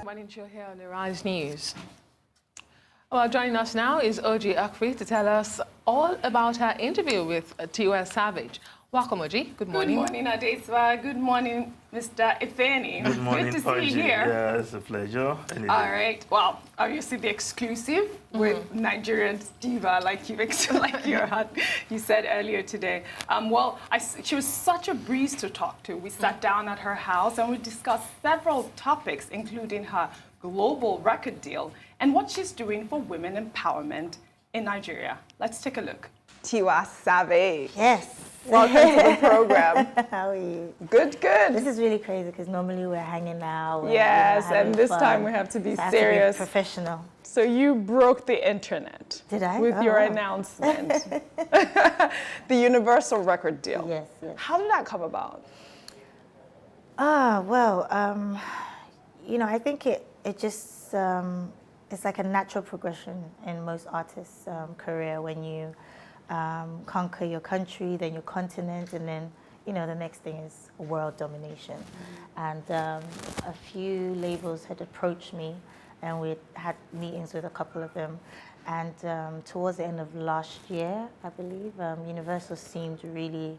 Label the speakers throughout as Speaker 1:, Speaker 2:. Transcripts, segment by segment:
Speaker 1: Morning show here on the Rise News. Well, joining us now is Ojy Okpe to tell us all about her interview with Tiwa Savage. Welcome, Ojy. Good morning.
Speaker 2: Good morning, Adeswa. Good morning, Mr. Ifeni.
Speaker 3: Good morning,
Speaker 2: Good to see
Speaker 3: Ojy.
Speaker 2: you here.
Speaker 3: Yeah, it's a pleasure.
Speaker 2: All right. Well, obviously the exclusive with Nigerian diva, like you said earlier today. She was such a breeze to talk to. We sat down at her house and we discussed several topics, including her global record deal and what she's doing for women empowerment in Nigeria. Let's take a look. Tiwa Savage.
Speaker 4: Yes.
Speaker 2: Welcome to the program.
Speaker 4: How are you?
Speaker 2: Good, good.
Speaker 4: This is really crazy because normally we're hanging out.
Speaker 2: Yes,
Speaker 4: having
Speaker 2: and this
Speaker 4: fun.
Speaker 2: time we have to be
Speaker 4: So
Speaker 2: serious.
Speaker 4: to be professional.
Speaker 2: So you broke the internet.
Speaker 4: Did I?
Speaker 2: With
Speaker 4: Oh,
Speaker 2: your
Speaker 4: wow.
Speaker 2: announcement. The Universal record deal.
Speaker 4: Yes, yes.
Speaker 2: How did that come about?
Speaker 4: I think it just, it's like a natural progression in most artists' career when you conquer your country, then your continent, and then, the next thing is world domination. And a few labels had approached me and we had meetings with a couple of them. And towards the end of last year, I believe, Universal seemed really,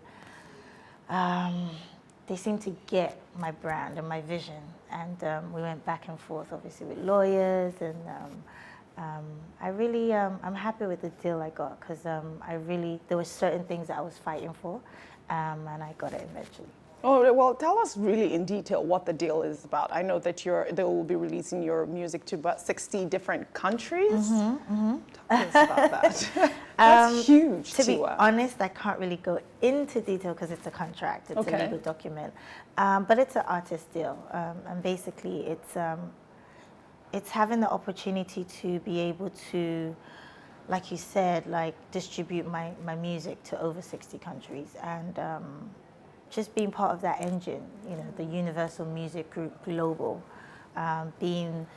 Speaker 4: they seemed to get my brand and my vision. And we went back and forth, obviously, with lawyers. And I'm happy with the deal I got because there were certain things that I was fighting for, and I got it eventually.
Speaker 2: Oh, well, tell us really in detail what the deal is about. I know that they will be releasing your music to about 60 different countries. Talk to us about that. That's huge,
Speaker 4: To be
Speaker 2: Tiwa.
Speaker 4: honest, I can't really go into detail because it's a contract, it's a legal document. But it's an artist deal, and basically it's having the opportunity to be able to, like you said, distribute my music to over 60 countries and just being part of that engine, the Universal MusicGroup Global, being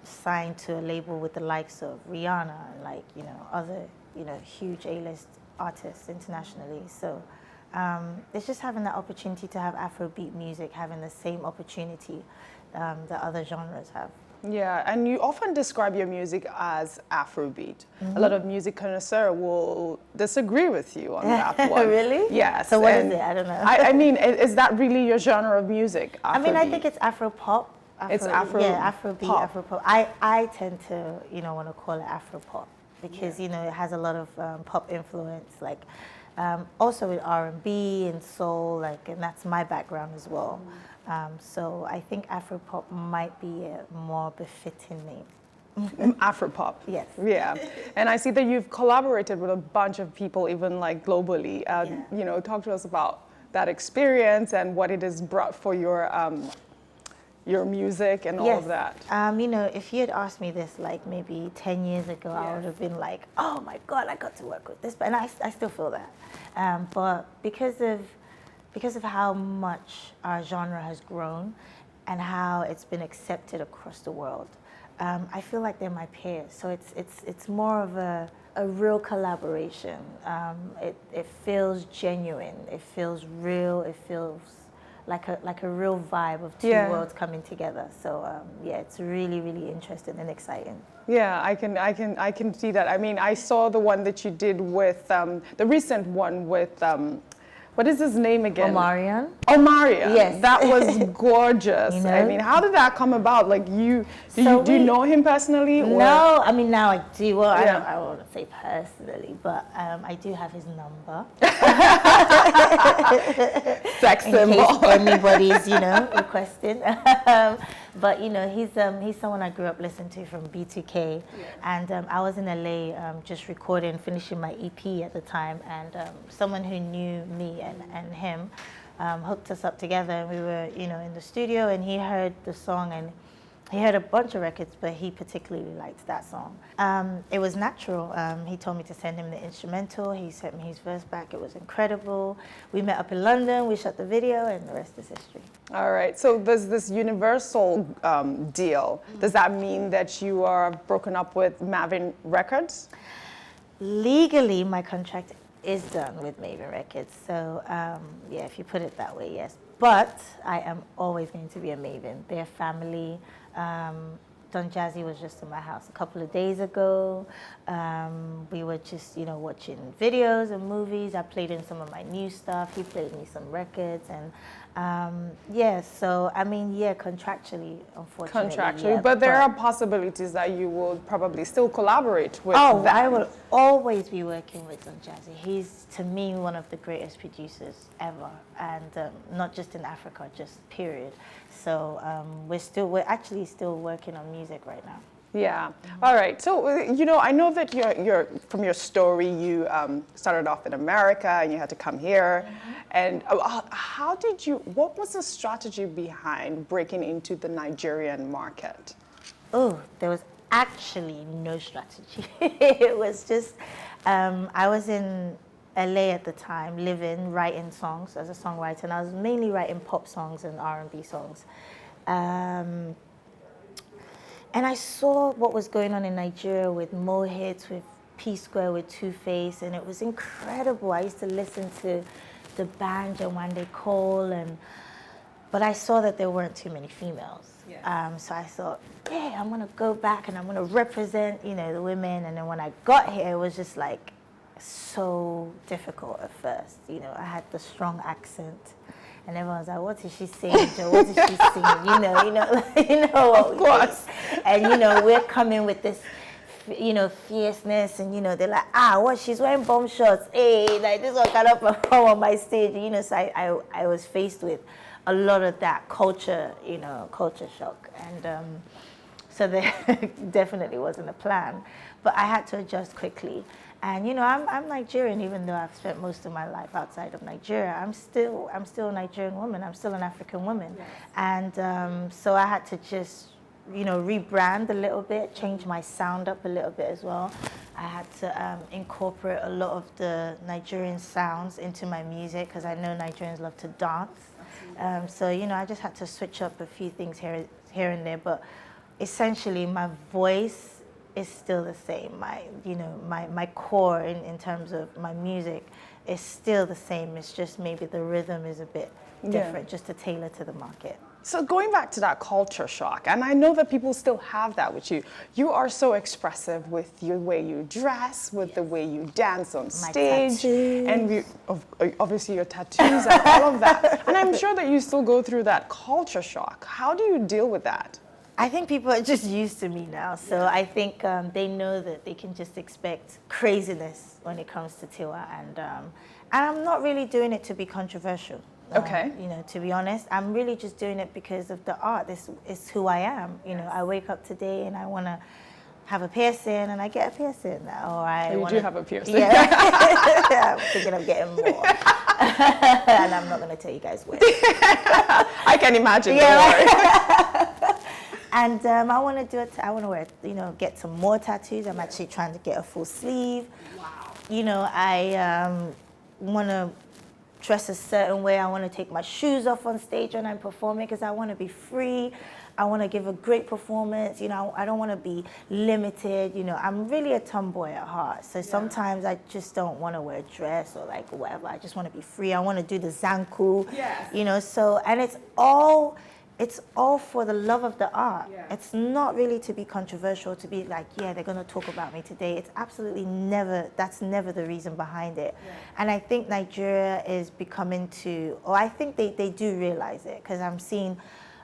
Speaker 4: signed to a label with the likes of Rihanna and other, huge A-list artists internationally. So it's just having that opportunity to have Afrobeat music, having the same opportunity that other genres have.
Speaker 2: Yeah, and you often describe your music as Afrobeat. A lot of music connoisseurs will disagree with you on that one.
Speaker 4: Really?
Speaker 2: Yes.
Speaker 4: So what is it? I don't know.
Speaker 2: I mean, is that really your genre of music? Afrobeat?
Speaker 4: I mean, I think it's Afropop.
Speaker 2: It's Afro.
Speaker 4: Yeah, Afrobeat,
Speaker 2: pop.
Speaker 4: Afropop. I tend to, want to call it Afropop because, it has a lot of pop influence, also with R&B and soul, and that's my background as well. So I think Afropop might be a more befitting name.
Speaker 2: Afropop.
Speaker 4: Yes.
Speaker 2: Yeah. And I see that you've collaborated with a bunch of people, even globally. Talk to us about that experience and what it has brought for your music and all of that.
Speaker 4: If you had asked me this maybe 10 years ago, I would have been like, oh my God, I got to work with this. And I still feel that. But because of how much our genre has grown and how it's been accepted across the world, I feel like they're my peers. So it's more of a real collaboration. It feels genuine. It feels real. It feels like a real vibe of two worlds coming together. So it's really, really interesting and exciting.
Speaker 2: Yeah, I can see that. I mean, I saw the one that you did with the recent one with. What is his name again?
Speaker 4: Omarion.
Speaker 2: Omarion.
Speaker 4: Yes.
Speaker 2: That was gorgeous. I mean, how did that come about? Do you know him personally? Or?
Speaker 4: No, I mean, now I do. Well, I don't want to say personally, but I do have his number.
Speaker 2: Sex symbol.
Speaker 4: In case anybody's, requesting. But, he's someone I grew up listening to from B2K. And I was in LA just recording, finishing my EP at the time. And someone who knew me and him hooked us up together. And we were, in the studio, and he heard the song and he heard a bunch of records, but he particularly liked that song. It was natural. He told me to send him the instrumental. He sent me his verse back. It was incredible. We met up in London. We shot the video, and the rest is history.
Speaker 2: All right. So there's this Universal deal. Does that mean that you are broken up with Mavin Records?
Speaker 4: Legally, my contract is done with Maven Records. So yeah, if you put it that way, yes. But I am always going to be a Maven. They're family. Don Jazzy was just in my house a couple of days ago. We were just, you know, watching videos and movies. I played in some of my new stuff. He played me some records, and yeah. So I mean, yeah, contractually, unfortunately.
Speaker 3: Contractually,
Speaker 4: yeah,
Speaker 3: but there are possibilities that you will probably still collaborate with.
Speaker 4: Oh,
Speaker 3: them.
Speaker 4: I will always be working with Don Jazzy. He's, to me, one of the greatest producers ever, and not just in Africa, just period. So we're actually still working on music right now.
Speaker 3: Yeah. All right. So, you know, I know that you're from your story, you started off in America and you had to come here. And how did you, what was the strategy behind breaking into the Nigerian market?
Speaker 4: Oh, there was actually no strategy. It was just, I was in LA at the time, living, writing songs as a songwriter, and I was mainly writing pop songs and R&B songs. And I saw what was going on in Nigeria with Mo Hits, with P Square, with Two Face, and it was incredible. I used to listen to the band and Wande Cole, but I saw that there weren't too many females. Yeah. So I thought, yeah, I'm gonna go back and I'm gonna represent, you know, the women. And then when I got here, it was just like so difficult at first. You know, I had the strong accent. And everyone was like, what is she saying, Joe? What is she singing? You know.
Speaker 3: Of course.
Speaker 4: And, you know, we're coming with this, you know, fierceness. And, you know, they're like, what, she's wearing bomb shorts. Hey, like, this one cannot perform on my stage. You know, so I was faced with a lot of that culture, you know, culture shock. And so there definitely wasn't a plan. But I had to adjust quickly. And you know, I'm Nigerian, even though I've spent most of my life outside of Nigeria. I'm still a Nigerian woman. I'm still an African woman, yes. And so I had to just, you know, rebrand a little bit, change my sound up a little bit as well. I had to incorporate a lot of the Nigerian sounds into my music because I know Nigerians love to dance. So you know, I just had to switch up a few things here and there, but essentially my voice is still the same. My core in terms of my music is still the same. It's just maybe the rhythm is a bit different, just to tailor to the market.
Speaker 3: So going back to that culture shock, and I know that people still have that with you. You are so expressive with your way you dress, with the way you dance on stage, and obviously your tattoos and all of that. And I'm sure that you still go through that culture shock. How do you deal with that?
Speaker 4: I think people are just used to me now, so I think they know that they can just expect craziness when it comes to Tiwa, and I'm not really doing it to be controversial.
Speaker 3: Okay.
Speaker 4: You know, to be honest, I'm really just doing it because of the art. This is who I am. You know, I wake up today and I want to have a piercing, and I get a piercing. Or
Speaker 3: you do have a piercing.
Speaker 4: Yeah, I'm thinking of getting more, and I'm not going to tell you guys where.
Speaker 3: I can imagine. Yeah.
Speaker 4: And I want to do it. I want to wear, you know, get some more tattoos. I'm actually trying to get a full sleeve. Wow. You know, I want to dress a certain way. I want to take my shoes off on stage when I'm performing because I want to be free. I want to give a great performance. You know, I don't want to be limited. You know, I'm really a tomboy at heart. So sometimes I just don't want to wear a dress or like whatever. I just want to be free. I want to do the zanku. Yes. You know, so, and it's all for the love of the art. Yeah. It's not really to be controversial, to be like, yeah, they're going to talk about me today. It's absolutely never, that's never the reason behind it. Yeah. And I think Nigeria is becoming or I think they do realize it, because I'm seeing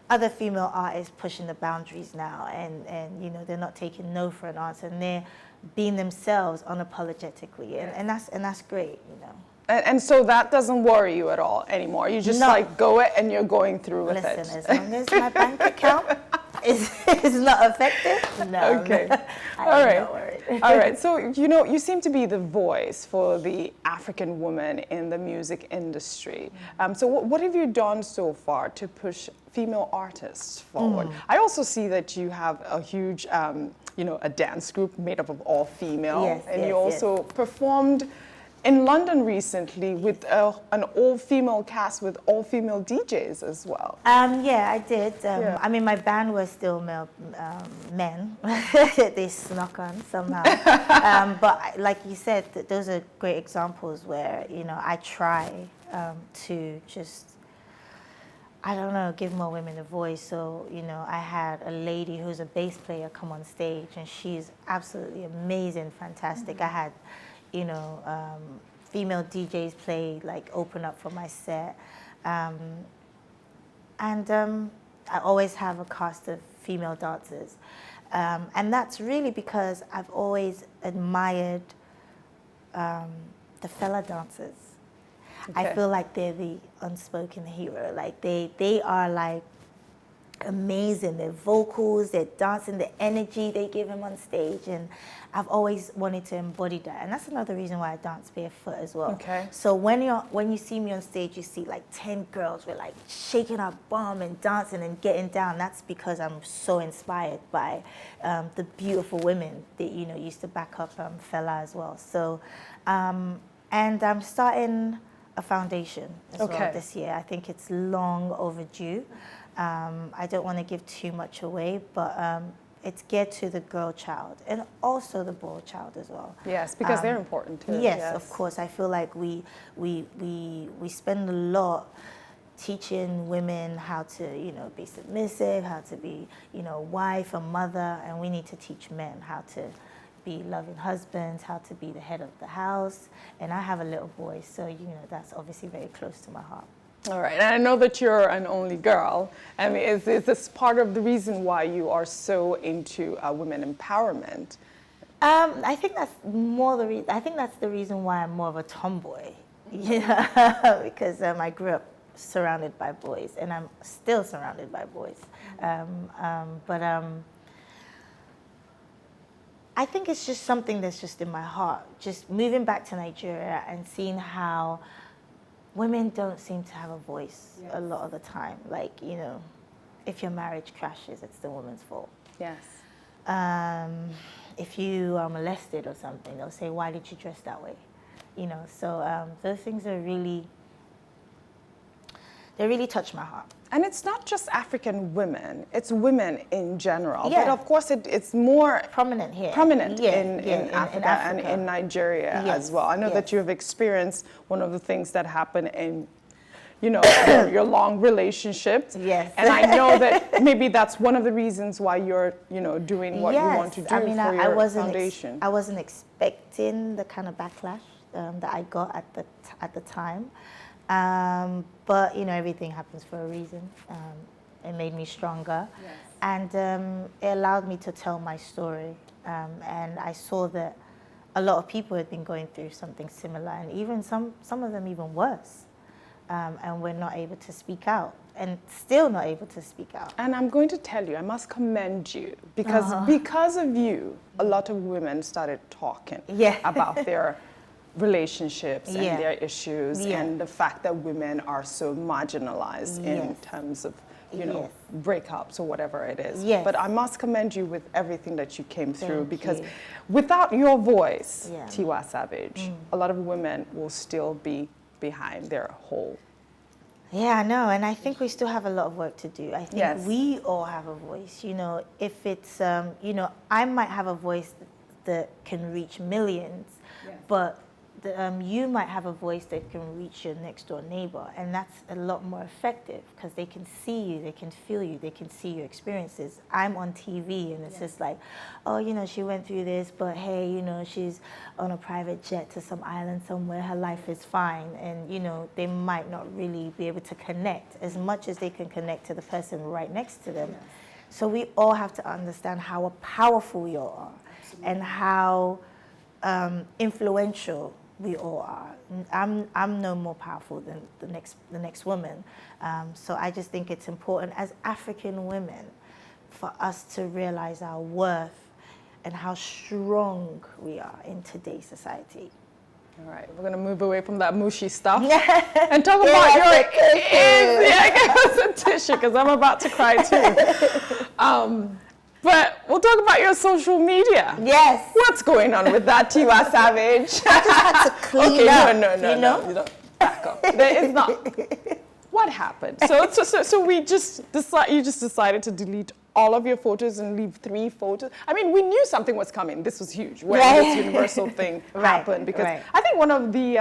Speaker 4: other female artists pushing the boundaries now, and you know, they're not taking no for an answer, and they're being themselves unapologetically, and that's great, you know.
Speaker 3: And so that doesn't worry you at all anymore. You just like go it and you're going through with it.
Speaker 4: Listen, as long as my bank account is not affected, no. Okay.
Speaker 3: All right.
Speaker 4: Not worried.
Speaker 3: All right. So, you know, you seem to be the voice for the African woman in the music industry. So what have you done so far to push female artists forward? I also see that you have a huge, you know, a dance group made up of all female.
Speaker 4: Yes,
Speaker 3: and you also performed in London recently with an all-female cast with all-female DJs as well.
Speaker 4: Yeah, I did.
Speaker 3: Yeah.
Speaker 4: I mean, my band was still men. They snuck on somehow. But like you said, those are great examples where, you know, I try to just, I don't know, give more women a voice. So, you know, I had a lady who's a bass player come on stage, and she's absolutely amazing, fantastic. I had, you know, female DJs play, like, open up for my set. I always have a cast of female dancers. And that's really because I've always admired the fella dancers.
Speaker 3: Okay.
Speaker 4: I feel like they're the unspoken hero. Like they are like amazing. Their vocals, their dancing, the energy they give him on stage, and I've always wanted to embody that. And that's another reason why I dance barefoot as well.
Speaker 3: Okay.
Speaker 4: So when you see me on stage, you see like 10 girls with like shaking our bum and dancing and getting down. That's because I'm so inspired by the beautiful women that, you know, used to back up Fela as well. So, and I'm starting a foundation as well this year. I think it's long overdue. I don't want to give too much away, but it's geared to the girl child and also the boy child as well.
Speaker 3: Yes, because they're important too.
Speaker 4: Yes, of course. I feel like we spend a lot teaching women how to, you know, be submissive, how to be, you know, wife, a mother, and we need to teach men how to be loving husbands, how to be the head of the house. And I have a little boy, so, you know, that's obviously very close to my heart.
Speaker 3: All right, and I know that you're an only girl. I mean, is this part of the reason why you are so into women empowerment?
Speaker 4: I think that's more the reason. I think that's the reason why I'm more of a tomboy, yeah, because I grew up surrounded by boys, and I'm still surrounded by boys. I think it's just something that's just in my heart. Just moving back to Nigeria and seeing how women don't seem to have a voice a lot of the time. Like, you know, if your marriage crashes, it's the woman's fault.
Speaker 3: Yes.
Speaker 4: If you are molested or something, they'll say, why did you dress that way? You know, so those things are really, they really touch my heart.
Speaker 3: And it's not just African women, it's women in general.
Speaker 4: Yeah.
Speaker 3: But of course it's more
Speaker 4: prominent here.
Speaker 3: In Africa and in Nigeria as well. I know that you have experienced one of the things that happened in, you know, your long relationship.
Speaker 4: Yes.
Speaker 3: And I know that maybe that's one of the reasons why you're, you know, doing what you want to do for your foundation.
Speaker 4: I wasn't expecting the kind of backlash that I got at the time. But, you know, everything happens for a reason. It made me stronger. Yes. And it allowed me to tell my story. And I saw that a lot of people had been going through something similar, and even some of them even worse. And we're not able to speak out, and still not able to speak out.
Speaker 3: And I'm going to tell you, I must commend you, because of you, a lot of women started talking about their relationships and their issues and the fact that women are so marginalized in terms of, you know, breakups or whatever it is. But I must commend you with everything that you came through, because without your voice, Tiwa Savage, a lot of women will still be behind their whole.
Speaker 4: Yeah, I know, and I think we still have a lot of work to do. I think we all have a voice. You know, if it's, you know, I might have a voice that can reach millions, but you might have a voice that can reach your next door neighbor, and that's a lot more effective because they can see you, they can feel you, they can see your experiences. I'm on TV and it's just like, oh, you know, she went through this, but hey, you know, she's on a private jet to some island somewhere, her life is fine. And, you know, they might not really be able to connect as much as they can connect to the person right next to them. So we all have to understand how powerful we all are and how influential we all are. I'm no more powerful than the next woman. So I just think it's important as African women for us to realize our worth and how strong we are in today's society.
Speaker 3: All right, we're gonna move away from that mushy stuff and talk about your give us a tissue because I'm about to cry too. But we'll talk about your social media.
Speaker 4: Yes.
Speaker 3: What's going on with that, Tiwa Savage?
Speaker 4: I just had to clean up.
Speaker 3: No,
Speaker 4: you know?
Speaker 3: no, you don't. Back up. There is not. What happened? So we just you just decided to delete all of your photos and leave 3 photos. I mean, we knew something was coming. This was huge when this Universal thing happened, because I think one of the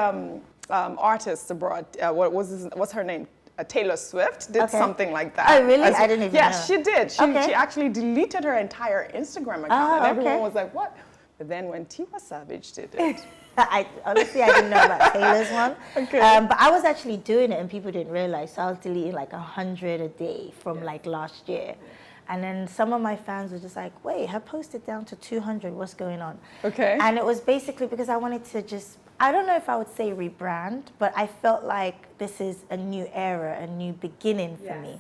Speaker 3: artists abroad, what's her name? Taylor Swift did something like that.
Speaker 4: Oh, really? I didn't even know.
Speaker 3: Yes, she did. She actually deleted her entire Instagram account, and everyone was like, "What?" But then when Tiwa Savage did it.
Speaker 4: Honestly, I didn't know about Taylor's one.
Speaker 3: Okay.
Speaker 4: But I was actually doing it and people didn't realize. So I was deleting like 100 a day from like last year. And then some of my fans were just like, wait, her posted down to 200, what's going on?
Speaker 3: Okay.
Speaker 4: And it was basically because I wanted to just, I don't know if I would say rebrand, but I felt like this is a new era, a new beginning for me.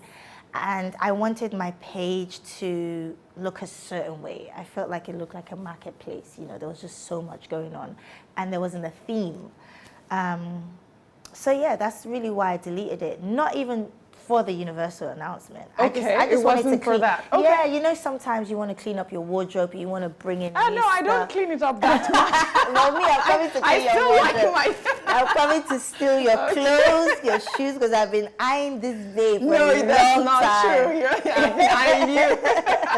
Speaker 4: And I wanted my page to look a certain way. I felt like it looked like a marketplace. You know, there was just so much going on, and there wasn't a theme. So yeah, that's really why I deleted it. Not even for the Universal announcement.
Speaker 3: Okay,
Speaker 4: I just
Speaker 3: it
Speaker 4: wanted
Speaker 3: wasn't
Speaker 4: to
Speaker 3: for
Speaker 4: clean.
Speaker 3: that. Okay.
Speaker 4: Yeah, you know, sometimes you want to clean up your wardrobe. You want to bring in.
Speaker 3: Oh
Speaker 4: new
Speaker 3: no, I don't
Speaker 4: stuff.
Speaker 3: clean it up that much.
Speaker 4: Well, me, I'm coming to
Speaker 3: I
Speaker 4: clean your
Speaker 3: still
Speaker 4: wardrobe.
Speaker 3: like my.
Speaker 4: I'm coming to steal your clothes, your shoes, because I've been eyeing this babe for
Speaker 3: No,
Speaker 4: a
Speaker 3: that's
Speaker 4: long
Speaker 3: not
Speaker 4: time.
Speaker 3: true. I've been eyeing you.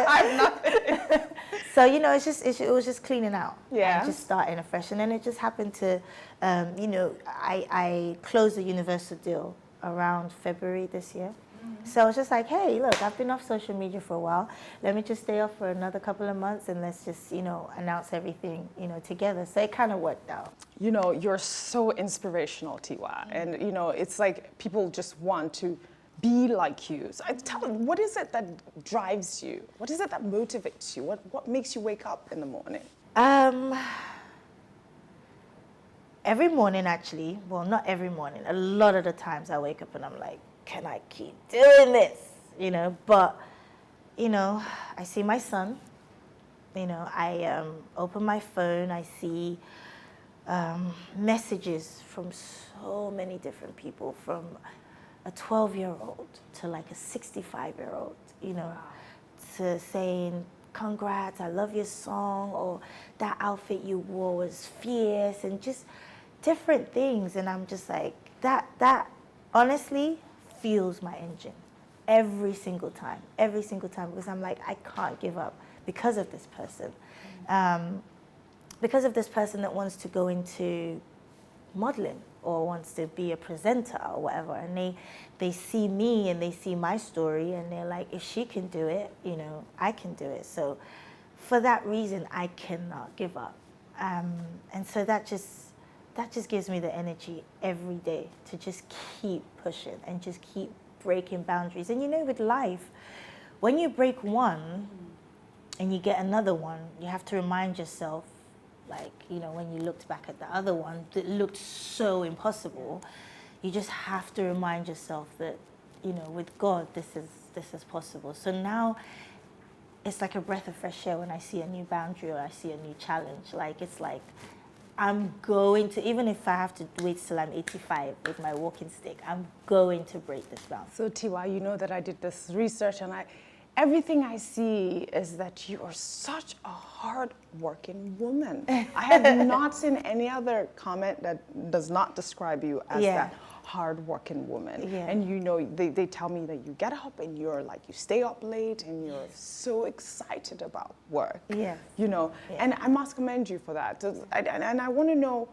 Speaker 3: I'm not.
Speaker 4: So, you know, it was just cleaning out.
Speaker 3: Yeah.
Speaker 4: And just starting afresh. And then it just happened to, you know, I closed the Universal deal around February this year. So I was just like, hey, look, I've been off social media for a while. Let me just stay off for another couple of months and let's just, you know, announce everything, you know, together. So it kind of worked out.
Speaker 3: You know, you're so inspirational, Tiwa. And, you know, it's like people just want to be like you. So tell them, what is it that drives you? What is it that motivates you? What makes you wake up in the morning?
Speaker 4: Every morning, actually, well, not every morning. A lot of the times I wake up and I'm like, can I keep doing this? You know, but, you know, I see my son. You know, I open my phone, I see messages from so many different people, from a 12-year-old to like a 65-year-old, you know, to saying, congrats, I love your song, or that outfit you wore was fierce, and just different things. And I'm just like, that honestly fuels my engine every single time, because I'm like, I can't give up because of this person. Because of this person that wants to go into modeling or wants to be a presenter or whatever, and they see me and they see my story and they're like, if she can do it, you know, I can do it. So for that reason, I cannot give up. And so that just gives me the energy every day to just keep pushing and just keep breaking boundaries. And you know, with life, when you break one and you get another one, you have to remind yourself, like, you know, when you looked back at the other one that looked so impossible, you just have to remind yourself that, you know, with God, this is possible. So now it's like a breath of fresh air when I see a new boundary or I see a new challenge. Like, it's like, I'm going to, even if I have to wait till I'm 85 with my walking stick, I'm going to break this boundary.
Speaker 3: So Tiwa, you know that I did this research, and everything I see is that you are such a hard-working woman. I have not seen any other comment that does not describe you as that hard-working woman.
Speaker 4: Yeah.
Speaker 3: And you know, they tell me that you get up and you're like, you stay up late and you're so excited about work.
Speaker 4: Yeah.
Speaker 3: You know, and I must commend you for that. And I want to know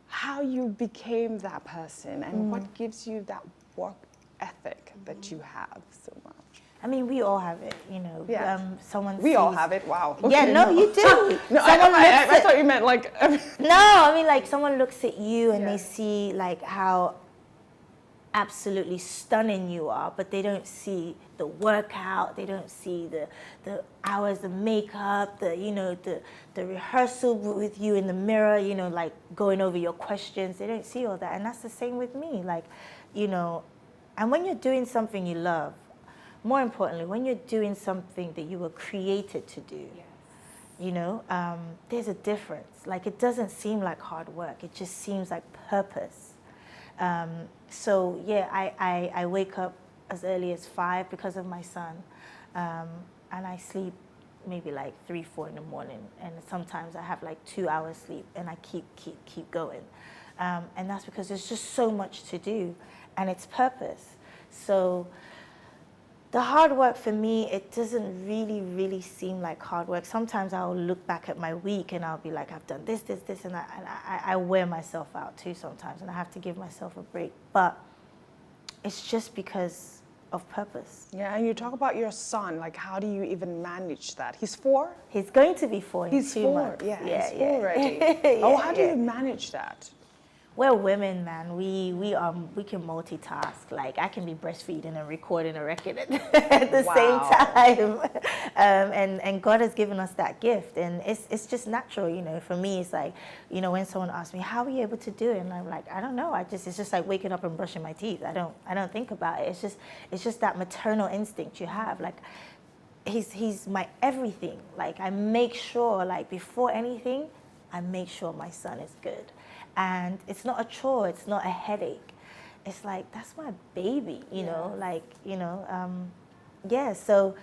Speaker 3: how you became that person and what gives you that work ethic that you have so much.
Speaker 4: I mean, we all have it, you know.
Speaker 3: Yeah.
Speaker 4: Someone
Speaker 3: We all
Speaker 4: sees-
Speaker 3: have it. Wow.
Speaker 4: Yeah,
Speaker 3: Okay,
Speaker 4: no, you do.
Speaker 3: No,
Speaker 4: Someone looks
Speaker 3: I
Speaker 4: at-
Speaker 3: thought you meant like.
Speaker 4: No, I mean, like, someone looks at you and they see like how absolutely stunning you are, but they don't see the workout, they don't see the hours of makeup, the rehearsal with you in the mirror, you know, like going over your questions. They don't see all that. And that's the same with me, like, you know. And when you're doing something you love, more importantly, when you're doing something that you were created to do, you know, there's a difference. Like, it doesn't seem like hard work. It just seems like purpose. So, yeah, I wake up as early as 5 because of my son. and I sleep maybe like 3, 4 in the morning, and sometimes I have like 2 hours sleep, and I keep going, and that's because there's just so much to do, and it's purpose. So the hard work for me, it doesn't really seem like hard work. Sometimes I'll look back at my week and I'll be like, I've done this, and I wear myself out too sometimes, and I have to give myself a break. But it's just because of purpose.
Speaker 3: Yeah, and you talk about your son, like how do you even manage that? He's 4?
Speaker 4: He's going to be 4 in
Speaker 3: He's
Speaker 4: 2
Speaker 3: 4,
Speaker 4: months.
Speaker 3: yeah, he's 4 already.
Speaker 4: Yeah,
Speaker 3: how do you manage that?
Speaker 4: We're women, man. We can multitask. Like I can be breastfeeding and recording a record at the same time. And God has given us that gift, and it's just natural, you know. For me, it's like, you know, when someone asks me, "How are you able to do it?" and I'm like, I don't know. It's just like waking up and brushing my teeth. I don't think about it. It's just that maternal instinct you have. Like he's my everything. Like I make sure, like before anything, I make sure my son is good. And it's not a chore, it's not a headache. It's like, that's my baby, you know, like, you know, yeah, so,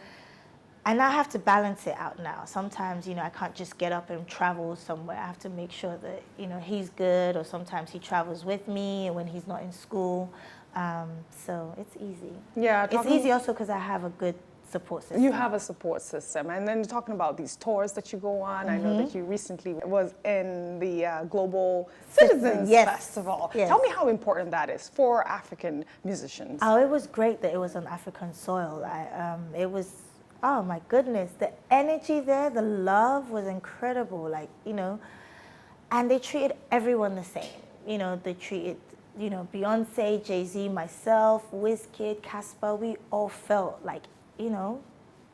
Speaker 4: and I have to balance it out now. Sometimes, you know, I can't just get up and travel somewhere. I have to make sure that, you know, he's good, or sometimes he travels with me when he's not in school. So it's easy.
Speaker 3: Yeah,
Speaker 4: it's easy also because I have a good support system.
Speaker 3: You have a support system. And then talking about these tours that you go on, I know that you recently was in the Global Citizens Festival.
Speaker 4: Yes.
Speaker 3: Tell me how important that is for African musicians.
Speaker 4: Oh, it was great that it was on African soil. It was, oh my goodness, the energy there, the love was incredible. Like, you know, and they treated everyone the same. You know, they treated, you know, Beyonce, Jay-Z, myself, Wizkid, Casper, we all felt like, you know,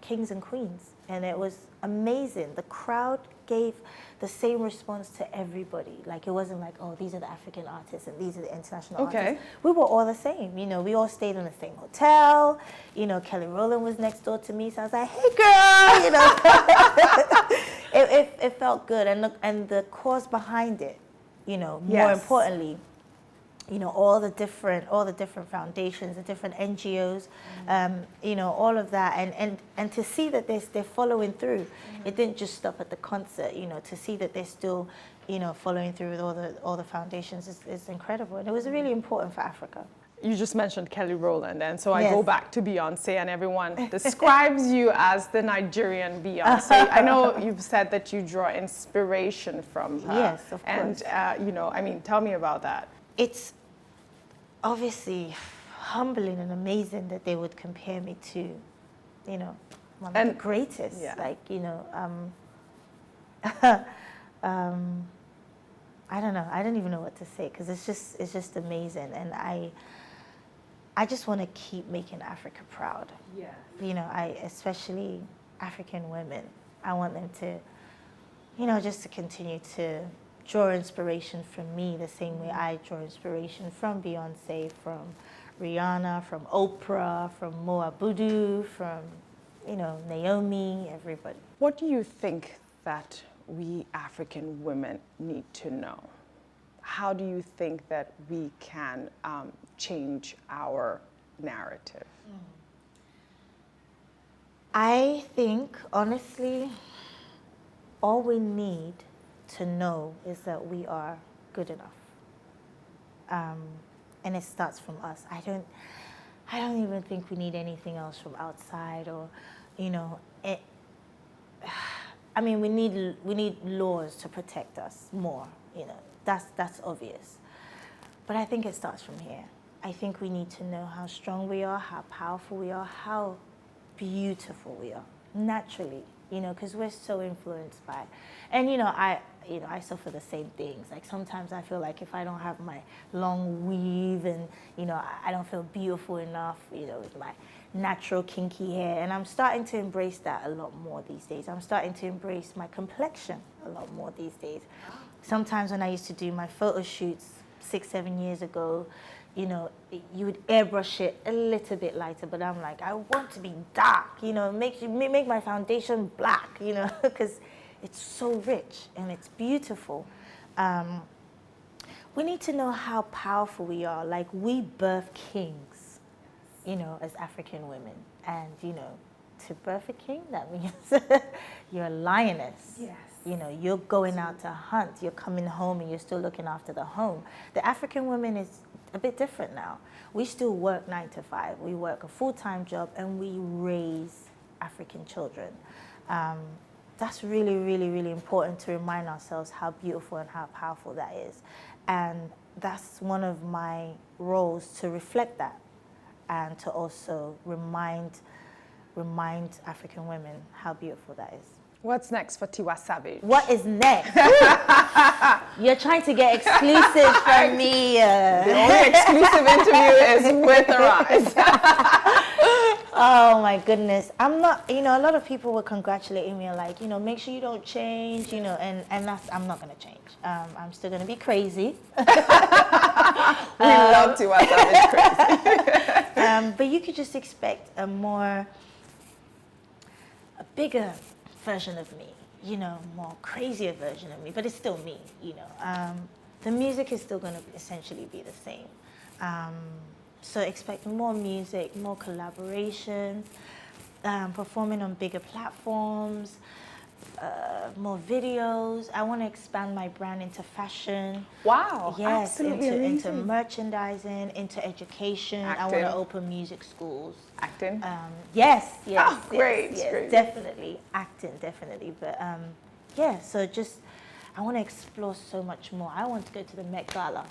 Speaker 4: kings and queens, and it was amazing. The crowd gave the same response to everybody. Like it wasn't like, oh, these are the African artists and these are the international artists. We were all the same, you know. We all stayed in the same hotel. You know, Kelly Rowland was next door to me, so I was like, hey girl, you know. it felt good, and the cause behind it, you know, more importantly, you know, all the different foundations, the different NGOs, you know, all of that, and to see that they're following through. It didn't just stop at the concert, you know. To see that they're still, you know, following through with all the foundations is incredible, and it was really important for Africa.
Speaker 3: You just mentioned Kelly Rowland, and so I go back to Beyonce, and everyone describes you as the Nigerian Beyonce. I know you've said that you draw inspiration from her.
Speaker 4: Yes, of course.
Speaker 3: And, you know, I mean, tell me about that.
Speaker 4: It's obviously humbling and amazing that they would compare me to, you know, one of the greatest. Like, you know, I don't know. I don't even know what to say, because it's just amazing, and I just want to keep making Africa proud. Yeah. You know, especially African women. I want them to, you know, just to continue to draw inspiration from me the same way I draw inspiration from Beyonce, from Rihanna, from Oprah, from Moa Budu, from, you know, Naomi, everybody.
Speaker 3: What do you think that we African women need to know? How do you think that we can change our narrative?
Speaker 4: I think, honestly, all we need to know is that we are good enough, and it starts from us. I don't even think we need anything else from outside, or, you know, I mean, we need laws to protect us more. You know, that's obvious, but I think it starts from here. I think we need to know how strong we are, how powerful we are, how beautiful we are naturally. You know, because we're so influenced by, and you know, I suffer the same things. Like sometimes I feel like if I don't have my long weave, and you know, I don't feel beautiful enough, you know, with my natural kinky hair. And I'm starting to embrace that a lot more these days. I'm starting to embrace my complexion a lot more these days. Sometimes when I used to do my photo shoots 6-7 years ago, you know, you would airbrush it a little bit lighter, but I'm like, I want to be dark, you know, make my foundation black, you know, because it's so rich and it's beautiful. We need to know how powerful we are. Like, we birth kings, you know, as African women. And, you know, to birth a king, that means you're a lioness.
Speaker 3: Yes.
Speaker 4: You know, you're going out to hunt, you're coming home and you're still looking after the home. The African woman is a bit different now. We still work 9 to 5. We work a full-time job and we raise African children. That's really, really, really important to remind ourselves how beautiful and how powerful that is. And that's one of my roles, to reflect that and to also remind African women how beautiful that is.
Speaker 3: What's next for Tiwa Savage?
Speaker 4: What is next? You're trying to get exclusive from me.
Speaker 3: The only exclusive interview is with her eyes.
Speaker 4: Oh my goodness. I'm not, you know, a lot of people were congratulating me, like, you know, make sure you don't change, you know, and that's, I'm not going to change. I'm still going to be crazy.
Speaker 3: We love Tiwa Savage crazy.
Speaker 4: But you could just expect a bigger version of me, you know, more crazier version of me, but it's still me, you know. The music is still going to essentially be the same. So expect more music, more collaborations, performing on bigger platforms, more videos. I want to expand my brand into fashion.
Speaker 3: Wow,
Speaker 4: yes,
Speaker 3: absolutely
Speaker 4: into
Speaker 3: amazing.
Speaker 4: merchandising, into education. I
Speaker 3: Acting.
Speaker 4: want to open music schools.
Speaker 3: Acting?
Speaker 4: Yes, yes,
Speaker 3: Oh, great,
Speaker 4: yes,
Speaker 3: great.
Speaker 4: definitely. Acting, definitely. But yeah, so just, I want to explore so much more. I want to go to the Met Gala.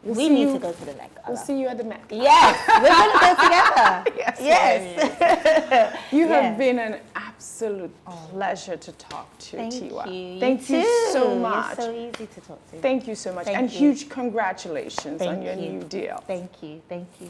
Speaker 4: We need to go to the Met Gala.
Speaker 3: We'll see you at the Met Gala.
Speaker 4: Yes, we're going to go together.
Speaker 3: Yes.
Speaker 4: Yes.
Speaker 3: You have
Speaker 4: Yes.
Speaker 3: been an absolute pleasure to talk to,
Speaker 4: Thank
Speaker 3: Tiwa.
Speaker 4: you.
Speaker 3: Thank you so much.
Speaker 4: You're so easy to talk to.
Speaker 3: Thank you so much.
Speaker 4: Thank
Speaker 3: and
Speaker 4: you.
Speaker 3: huge congratulations on
Speaker 4: Thank
Speaker 3: your
Speaker 4: you.
Speaker 3: new deal.
Speaker 4: Thank you. Thank you.